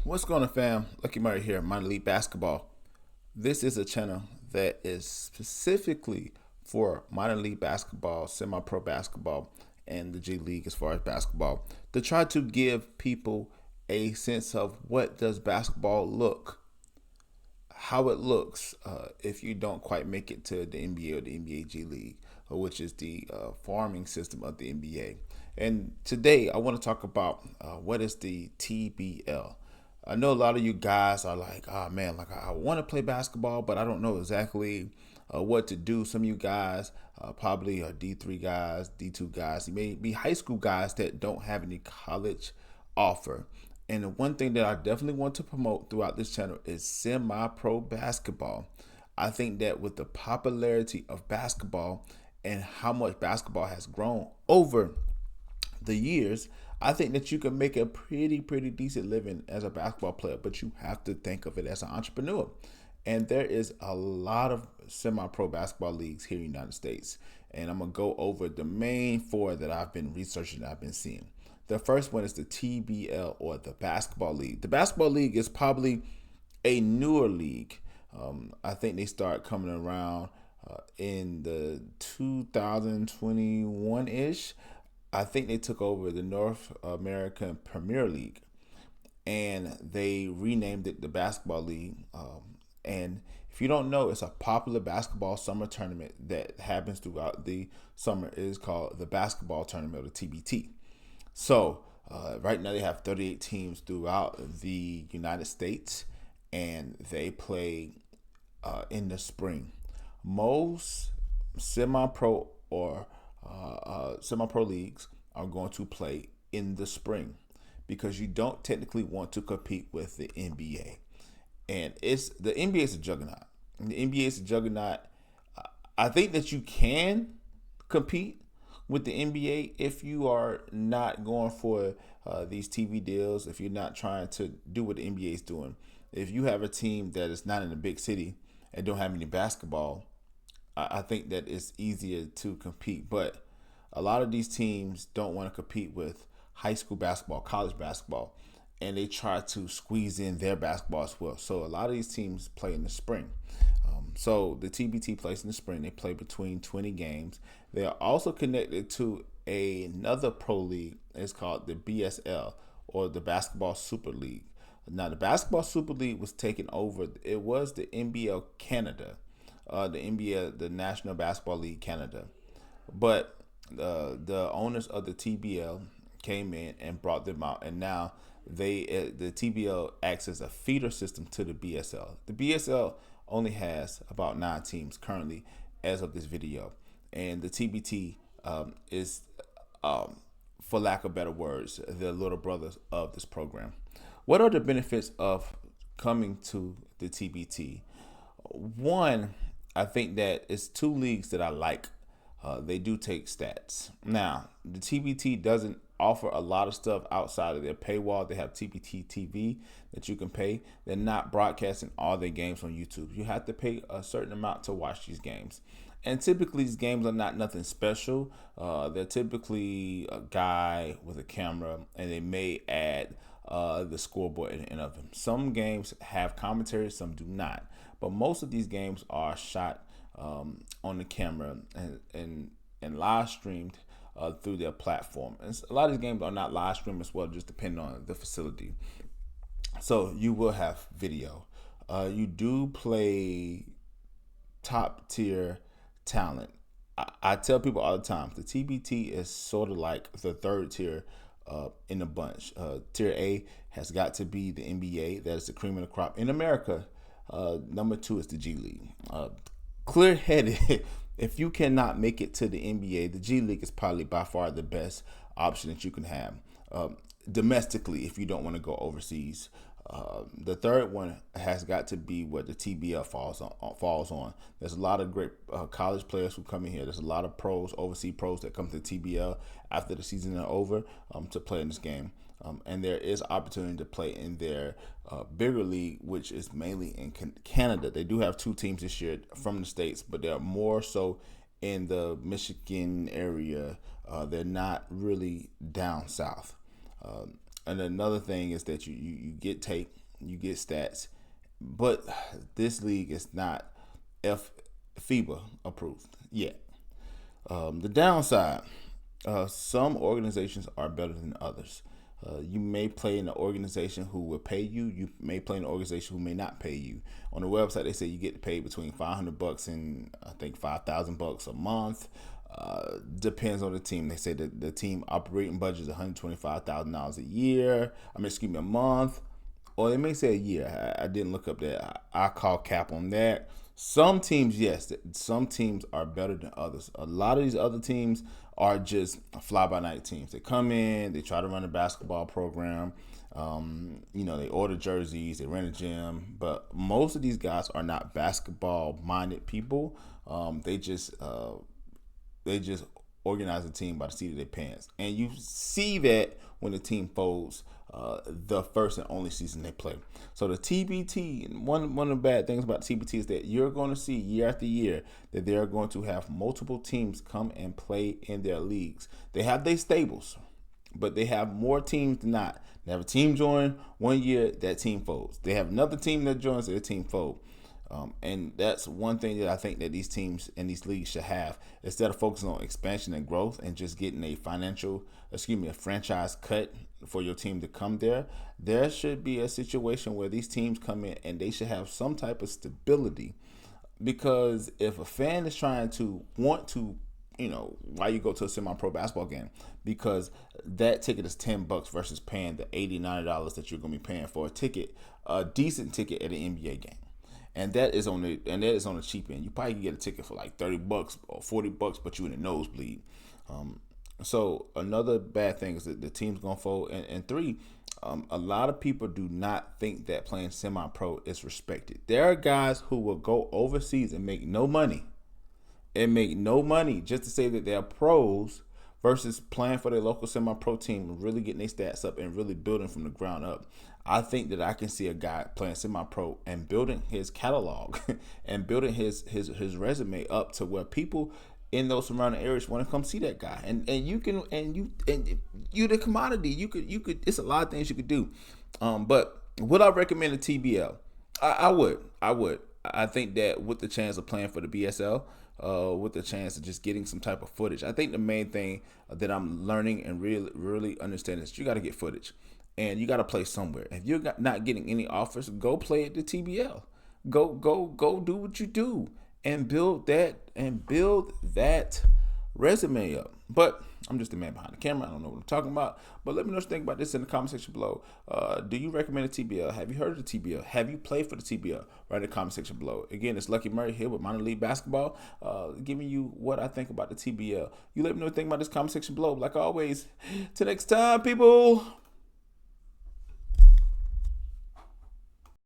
What's going on, fam? Lucky Murray here, Minor League Basketball. This is a channel that is specifically for minor league basketball, semi-pro basketball, and the G League as far as basketball, to try to give people a sense of what does basketball look, how it looks if you don't quite make it to the NBA or the NBA G League, which is the farming system of the NBA. And today I want to talk about what is the TBL. I know a lot of you guys are like, oh man, like I want to play basketball, but I don't know exactly what to do. Some of you guys probably are D3 guys, D2 guys. You may be high school guys that don't have any college offer. And the one thing that I definitely want to promote throughout this channel is semi-pro basketball. I think that with the popularity of basketball and how much basketball has grown over the years, I think that you can make a pretty decent living as a basketball player, but you have to think of it as an entrepreneur. And there is a lot of semi-pro basketball leagues here in the United States. And I'm gonna go over the main four that I've been researching that I've been seeing. The first one is the TBL, or the Basketball League. The Basketball League is probably a newer league. I think they start coming around in the 2021-ish. I think they took over the North American Premier League and they renamed it the Basketball League. And if you don't know, it's a popular basketball summer tournament that happens throughout the summer. It is called the Basketball Tournament, or TBT. So right now they have 38 teams throughout the United States, and they play in the spring. Most semi-pro or semi-pro leagues are going to play in the spring because you don't technically want to compete with the NBA. And the NBA is a juggernaut. The NBA is a juggernaut. I think that you can compete with the NBA if you are not going for these TV deals, if you're not trying to do what the NBA is doing. If you have a team that is not in a big city and don't have any basketball, I think that it's easier to compete. But a lot of these teams don't want to compete with high school basketball, college basketball, and they try to squeeze in their basketball as well. So a lot of these teams play in the spring. So the TBT plays in the spring. They play between 20 games. They are also connected to another pro league. It's called the BSL, or the Basketball Super League. Now, the Basketball Super League was taken over. It was the NBL Canada, the NBA, the National Basketball League Canada. But the owners of the TBL came in and brought them out, and now the TBL acts as a feeder system to the BSL. The BSL only has about 9 teams currently as of this video, and the TBT is, for lack of better words, the little brothers of this program. What are the benefits of coming to the TBT? One, I think that it's 2 leagues that I like. They do take stats. Now, the TBT doesn't offer a lot of stuff outside of their paywall. They have TBT TV that you can pay. They're not broadcasting all their games on YouTube. You have to pay a certain amount to watch these games. And typically these games are not nothing special. They're typically a guy with a camera, and they may add the scoreboard at the end of them. Some games have commentary, some do not. But most of these games are shot on the camera and live streamed through their platform. And a lot of these games are not live streamed as well, just depending on the facility. So you will have video. You do play top tier talent. I tell people all the time, the TBT is sort of like the third tier in the bunch. Tier A has got to be the NBA. That is the cream of the crop in America. Number 2 is the G League. Clear-headed, if you cannot make it to the NBA, the G League is probably by far the best option that you can have domestically if you don't want to go overseas. The third one has got to be what the TBL falls on. There's a lot of great college players who come in here. There's a lot of pros, overseas pros, that come to TBL after the season is over to play in this game. And there is opportunity to play in their bigger league, which is mainly in Canada. They do have 2 teams this year from the States, but they're more so in the Michigan area. They're not really down south. And another thing is that you get tape, you get stats, but this league is not FIBA approved yet. The downside, some organizations are better than others. You may play in an organization who will pay you. You may play in an organization who may not pay you. On the website, they say you get paid between $500 and I think $5,000 a month. Depends on the team. They say that the team operating budget is $125,000 a year. A month, or they may say a year. I didn't look up that. I call cap on that. Some teams, yes, some teams are better than others. A lot of these other teams are just fly-by-night teams. They come in, they try to run a basketball program. They order jerseys, they rent a gym, but most of these guys are not basketball-minded people. They just organize a team by the seat of their pants, and you see that when the team folds the first and only season they play. So the TBT, and one of the bad things about TBT is that you're going to see year after year that they're going to have multiple teams come and play in their leagues. They have their stables, but they have more teams than not. They have a team join 1 year, that team folds. They have another team that joins, their team fold. And that's one thing that I think that these teams and these leagues should have. Instead of focusing on expansion and growth and just getting a franchise cut for your team to come there, there should be a situation where these teams come in and they should have some type of stability. Because if a fan is trying to want to, why you go to a semi-pro basketball game, because that ticket is $10 versus paying the $80-$90 that you're going to be paying for a decent ticket at an NBA game. And that is on the cheap end. You probably can get a ticket for like $30 or $40, but you in the nosebleed. So another bad thing is that the team's gonna fold. And three, a lot of people do not think that playing semi-pro is respected. There are guys who will go overseas and make no money, just to say that they're pros, versus playing for their local semi-pro team and really getting their stats up and really building from the ground up. I think that I can see a guy playing semi-pro and building his catalog and building his resume up to where people in those surrounding areas want to come see that guy. And you the commodity. You could. It's a lot of things you could do. But would I recommend a TBL? I would. I think that with the chance of playing for the BSL, with the chance of just getting some type of footage, I think the main thing that I'm learning and really understanding is you got to get footage. And you got to play somewhere. If you're not getting any offers, go play at the TBL. Go do what you do and build that resume up. But I'm just the man behind the camera. I don't know what I'm talking about. But let me know what you think about this in the comment section below. Do you recommend a TBL? Have you heard of the TBL? Have you played for the TBL? Write in the comment section below. Again, it's Lucky Murray here with Minor League Basketball, giving you what I think about the TBL. You let me know what you think about this comment section below. Like always, till next time, people.